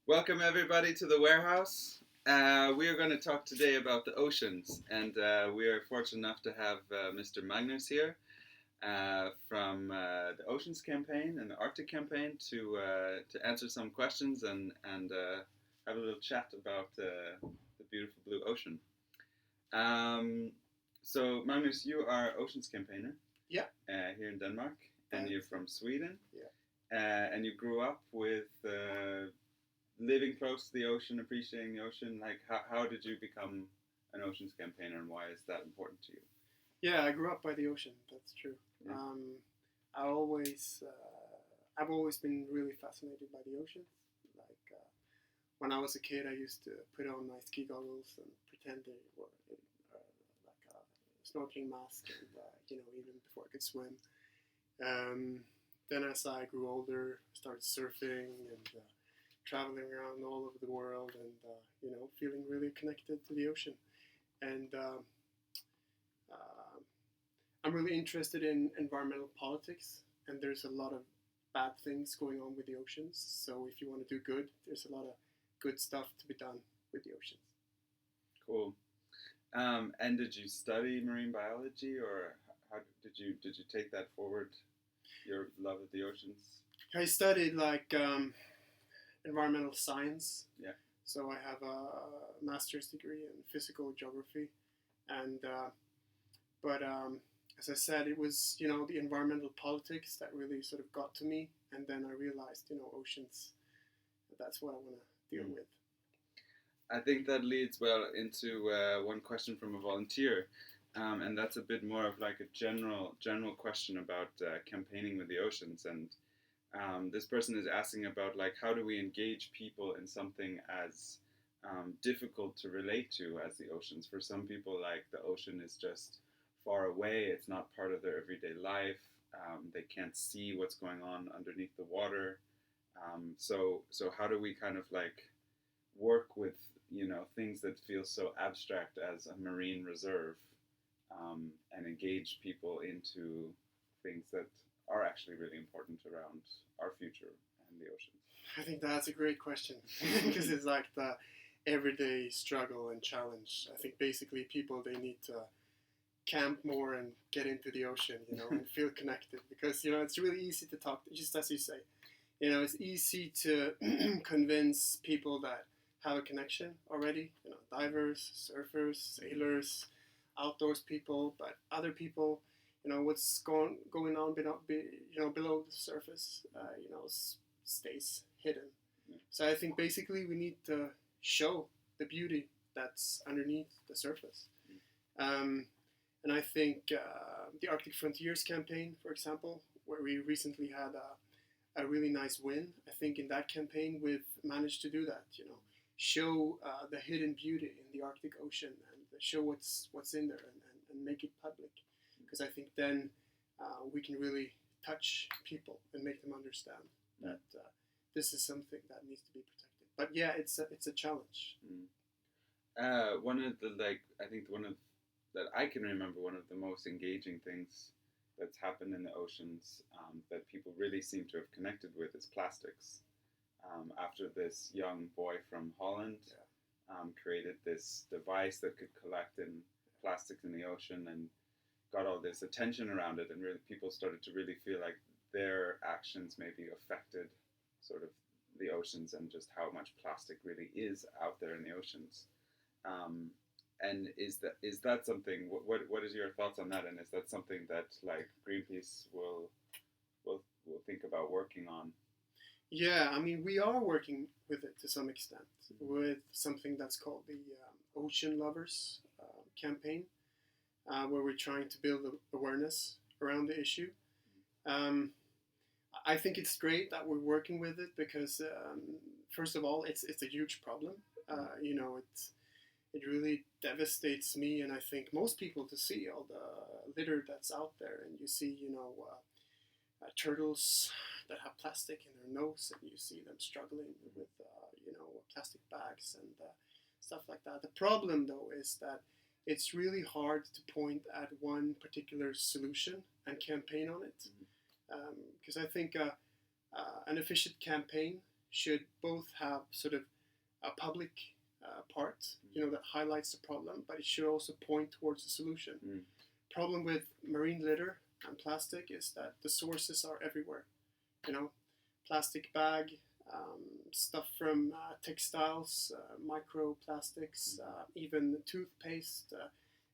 Welcome everybody to the warehouse. We are going to talk today about the oceans, and we are fortunate enough to have Mr. Magnus here from the Oceans Campaign and the Arctic Campaign to answer some questions and have a little chat about the beautiful blue ocean. So Magnus, you are Oceans Campaigner. Yeah. Here in Denmark, and you're from Sweden. Yeah. And you grew up with living close to the ocean, appreciating the ocean. Like, how did you become an Oceans Campaigner, and why is that important to you? Yeah, I grew up by the ocean. That's true. Yeah. I've always been really fascinated by the ocean. Like when I was a kid, I used to put on my ski goggles and pretend they were like a snorkeling mask, and even before I could swim. Then as I grew older, I started surfing and traveling around all over the world, and feeling really connected to the ocean. And I'm really interested in environmental politics, and there's a lot of bad things going on with the oceans. So if you want to do good, there's a lot of good stuff to be done with the oceans. Cool. And did you study marine biology, or how did you take that forward? Your love of the oceans. I studied environmental science. Yeah. So I have a master's degree in physical geography, and but as I said, it was the environmental politics that really sort of got to me, and then I realized oceans. That's what I want to deal with. I think that leads well into one question from a volunteer, and that's a bit more of like a general question about campaigning with the oceans. And this person is asking about like, how do we engage people in something as difficult to relate to as the oceans? For some people, like, the ocean is just far away. It's not part of their everyday life. They can't see what's going on underneath the water. So how do we kind of like work with things that feel so abstract as a marine reserve, and engage people into things that are actually really important around our future and the oceans? I think that's a great question because it's like the everyday struggle and challenge. I think basically people, they need to camp more and get into the ocean, and feel connected, because it's really easy to talk, just as you say, it's easy to convince people that have a connection already, divers, surfers, sailors, outdoors people, but other people, what's going on below the surface, stays hidden. Yeah. So I think basically we need to show the beauty that's underneath the surface. And I think the Arctic Frontiers campaign, for example, where we recently had a really nice win, I think in that campaign we've managed to do that, show the hidden beauty in the Arctic Ocean, and show what's in there, and make it public. Because I think then we can really touch people and make them understand that this is something that needs to be protected. But yeah, it's a challenge. One of the that I can remember, one of the most engaging things that's happened in the oceans, that people really seem to have connected with, is plastics. After this young boy from Holland created this device that could collect in plastics in the ocean and got all this attention around it, and really people started to really feel like their actions maybe affected sort of the oceans and just how much plastic really is out there in the oceans. And is that something? What is your thoughts on that? And is that something that like Greenpeace will think about working on? Yeah, I mean, we are working with it to some extent, with something that's called the Ocean Lovers campaign, where we're trying to build awareness around the issue. I think it's great that we're working with it because, first of all, it's a huge problem. It really devastates me, and I think most people, to see all the litter that's out there, and you see turtles that have plastic in their nose, and you see them struggling with plastic bags and stuff like that. The problem, though, is that it's really hard to point at one particular solution and campaign on it, because I think an efficient campaign should both have sort of a public part, that highlights the problem, but it should also point towards the solution. Problem with marine litter and plastic is that the sources are everywhere. Plastic bag, stuff from textiles, microplastics, even toothpaste.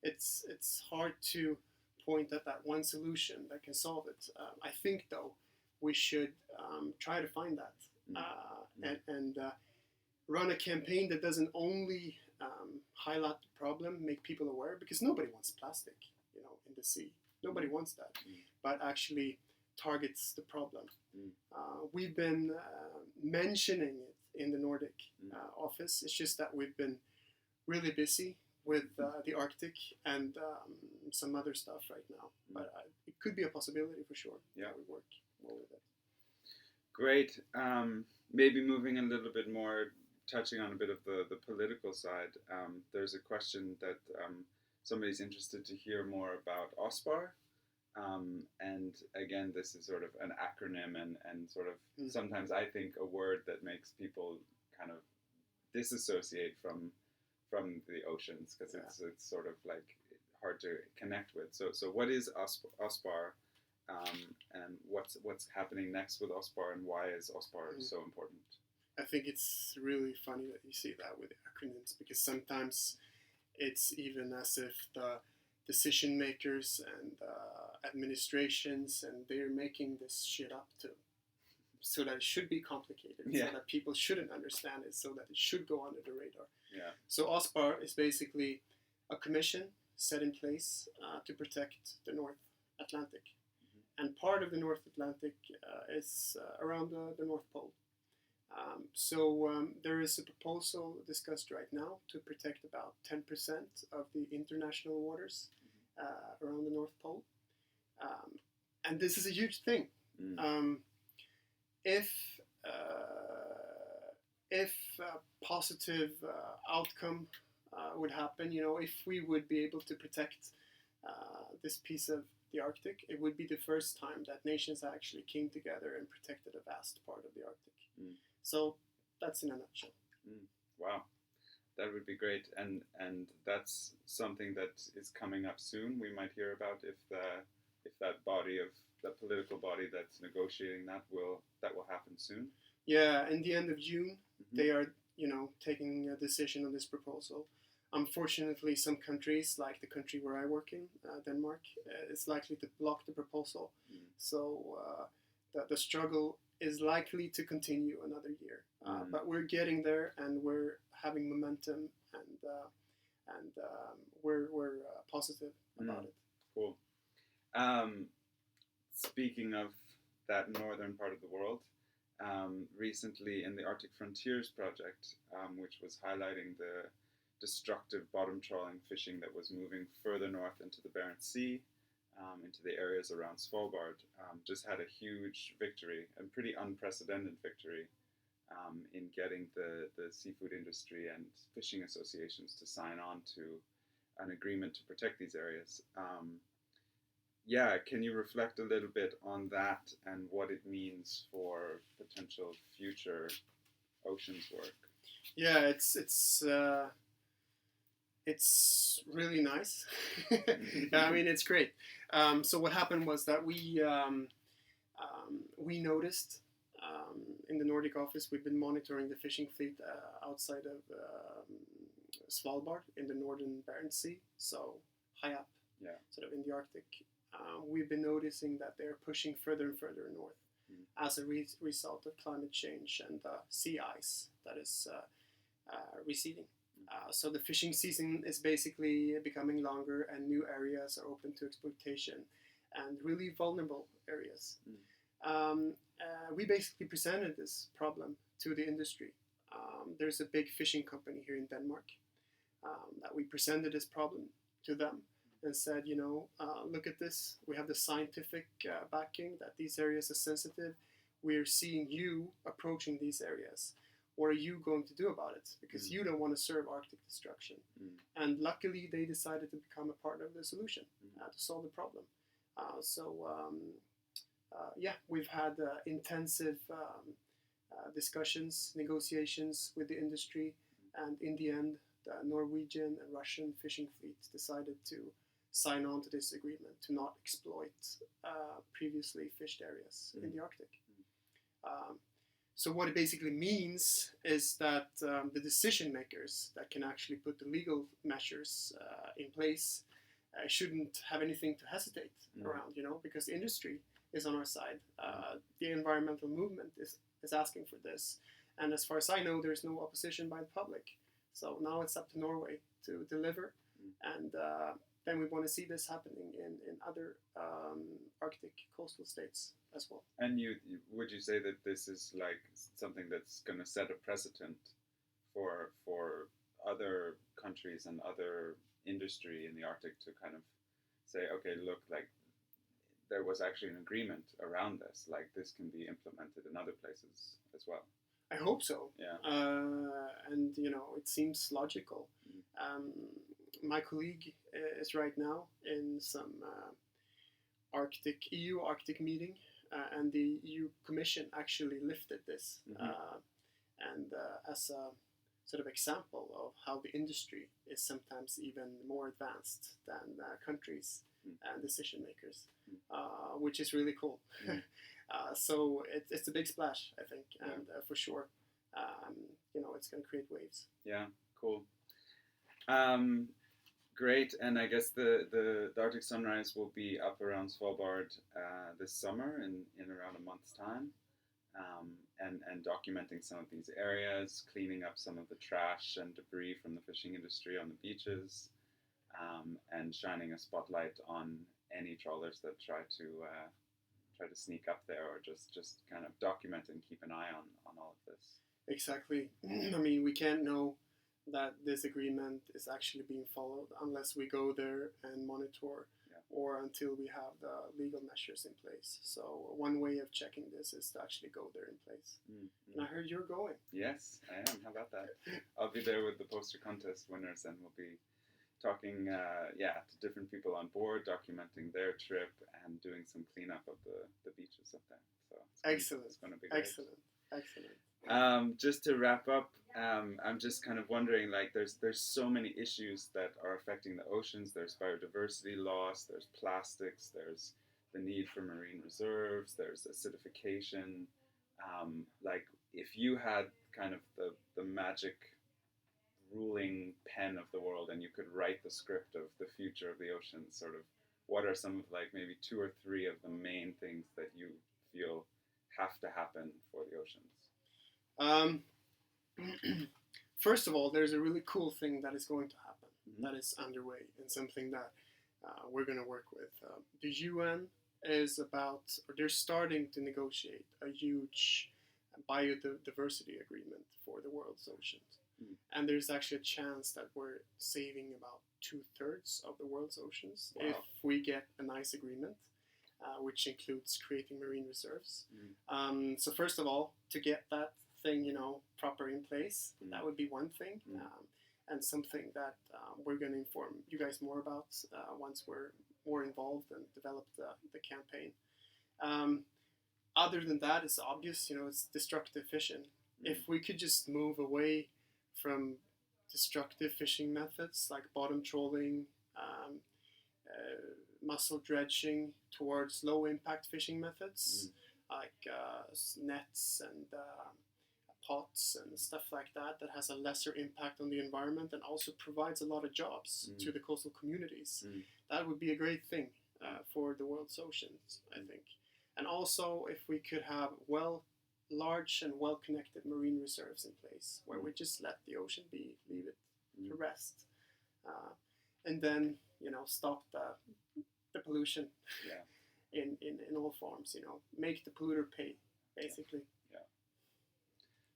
It's hard to point at that one solution that can solve it. I think, though, we should try to find that and run a campaign that doesn't only highlight the problem, make people aware, because nobody wants plastic, in the sea. Nobody wants that, but actually targets the problem. We've been mentioning it in the Nordic office. It's just that we've been really busy with the Arctic and some other stuff right now. But it could be a possibility for sure. Yeah, we work more with it. Great. Maybe moving a little bit more, touching on a bit of the political side. There's a question that somebody's interested to hear more about OSPAR. And again, this is sort of an acronym and sort of sometimes I think a word that makes people kind of disassociate from the oceans, because it's sort of like hard to connect with. So what is OSPAR, and what's happening next with OSPAR, and why is OSPAR so important? I think it's really funny that you see that with acronyms, because sometimes it's even as if the decision makers and administrations, and they're making this shit up so that it should be complicated, so that people shouldn't understand it, so that it should go under the radar. So OSPAR is basically a commission set in place to protect the North Atlantic. And part of the North Atlantic is around the North Pole. So there is a proposal discussed right now to protect about 10% of the international waters around the North Pole. And this is a huge thing. If a positive outcome would happen, if we would be able to protect this piece of the Arctic, it would be the first time that nations actually came together and protected a vast part of the Arctic. So that's in a nutshell. Wow, that would be great, and that's something that is coming up soon. We might hear about if that body of the political body that's negotiating that will happen soon. Yeah, in the end of June, they are taking a decision on this proposal. Unfortunately, some countries, like the country where I work in, Denmark, is likely to block the proposal. So the struggle is likely to continue another year. But we're getting there, and we're having momentum, and we're positive about it. Cool. Speaking of that northern part of the world, recently in the Arctic Frontiers project, which was highlighting the destructive bottom trawling fishing that was moving further north into the Barents Sea, into the areas around Svalbard, just had a huge victory, and pretty unprecedented victory, in getting the seafood industry and fishing associations to sign on to an agreement to protect these areas. Can you reflect a little bit on that and what it means for potential future oceans work? Yeah, it's really nice. I mean, it's great. So what happened was that we noticed in the Nordic office, we've been monitoring the fishing fleet outside of Svalbard in the northern Barents Sea, so high up, sort of in the Arctic. We've been noticing that they're pushing further and further north as a result of climate change and sea ice that is receding. So the fishing season is basically becoming longer, and new areas are open to exploitation, and really vulnerable areas. We basically presented this problem to the industry. There's a big fishing company here in Denmark that we presented this problem to them and said, look at this. We have the scientific backing that these areas are sensitive. We're seeing you approaching these areas. What are you going to do about it? Because you don't want to serve Arctic destruction. And luckily, they decided to become a part of the solution to solve the problem. We've had intensive discussions, negotiations with the industry, and in the end, the Norwegian and Russian fishing fleets decided to sign on to this agreement to not exploit previously fished areas in the Arctic. So what it basically means is that the decision makers that can actually put the legal measures in place shouldn't have anything to hesitate around, because the industry is on our side. The environmental movement is asking for this. And as far as I know, there's no opposition by the public. So now it's up to Norway to deliver. And then we want to see this happening in other Arctic coastal states as well. And would you say that this is like something that's going to set a precedent for other countries and other industry in the Arctic to kind of say, okay, look, like there was actually an agreement around this, like this can be implemented in other places as well? I hope so. Yeah. And it seems logical. My colleague is right now in some EU Arctic meeting, and the EU Commission actually lifted this and as a sort of example of how the industry is sometimes even more advanced than countries and decision makers, which is really cool. So it's a big splash, I think, and for sure, it's going to create waves. Yeah, cool. Great, and I guess the Arctic Sunrise will be up around Svalbard this summer in around a month's time, and documenting some of these areas, cleaning up some of the trash and debris from the fishing industry on the beaches, and shining a spotlight on any trawlers that try to sneak up there, or just kind of document and keep an eye on all of this. Exactly. I mean, we can't know that this agreement is actually being followed unless we go there and monitor, or until we have the legal measures in place. So one way of checking this is to actually go there in place. And I heard you're going. Yes, I am. How about that? I'll be there with the poster contest winners, and we'll be talking to different people on board, documenting their trip and doing some cleanup of the beaches up there. So it's going to be great. Excellent. Just to wrap up, I'm just kind of wondering, like, there's so many issues that are affecting the oceans. There's biodiversity loss, there's plastics, there's the need for marine reserves, there's acidification. Like, if you had kind of the magic ruling pen of the world and you could write the script of the future of the oceans, sort of, what are some of, like, maybe 2 or 3 of the main things that you feel have to happen for the oceans? First of all, there's a really cool thing that is going to happen, that is underway, and something that we're going to work with. The UN is they're starting to negotiate a huge biodiversity agreement for the world's oceans. And there's actually a chance that we're saving about 2/3 of the world's oceans if we get a nice agreement, which includes creating marine reserves. So first of all, to get that thing, proper in place, that would be one thing, and something that we're going to inform you guys more about once we're more involved and develop the campaign. Other than that, it's obvious, it's destructive fishing. If we could just move away from destructive fishing methods like bottom trawling, mussel dredging, towards low impact fishing methods like nets and pots and stuff like that has a lesser impact on the environment and also provides a lot of jobs to the coastal communities. That would be a great thing for the world's oceans, I think. And also, if we could have large and well-connected marine reserves in place where we just let the ocean be, leave it to rest, and then stop the pollution in all forms. Make the polluter pay, basically.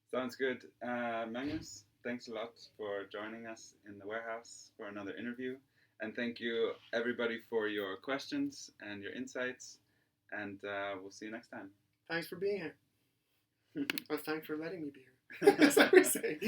Sounds good. Magnus, thanks a lot for joining us in the warehouse for another interview, and thank you everybody for your questions and your insights, and we'll see you next time. Thanks for being here. Or thanks for letting me be here. That's what we say.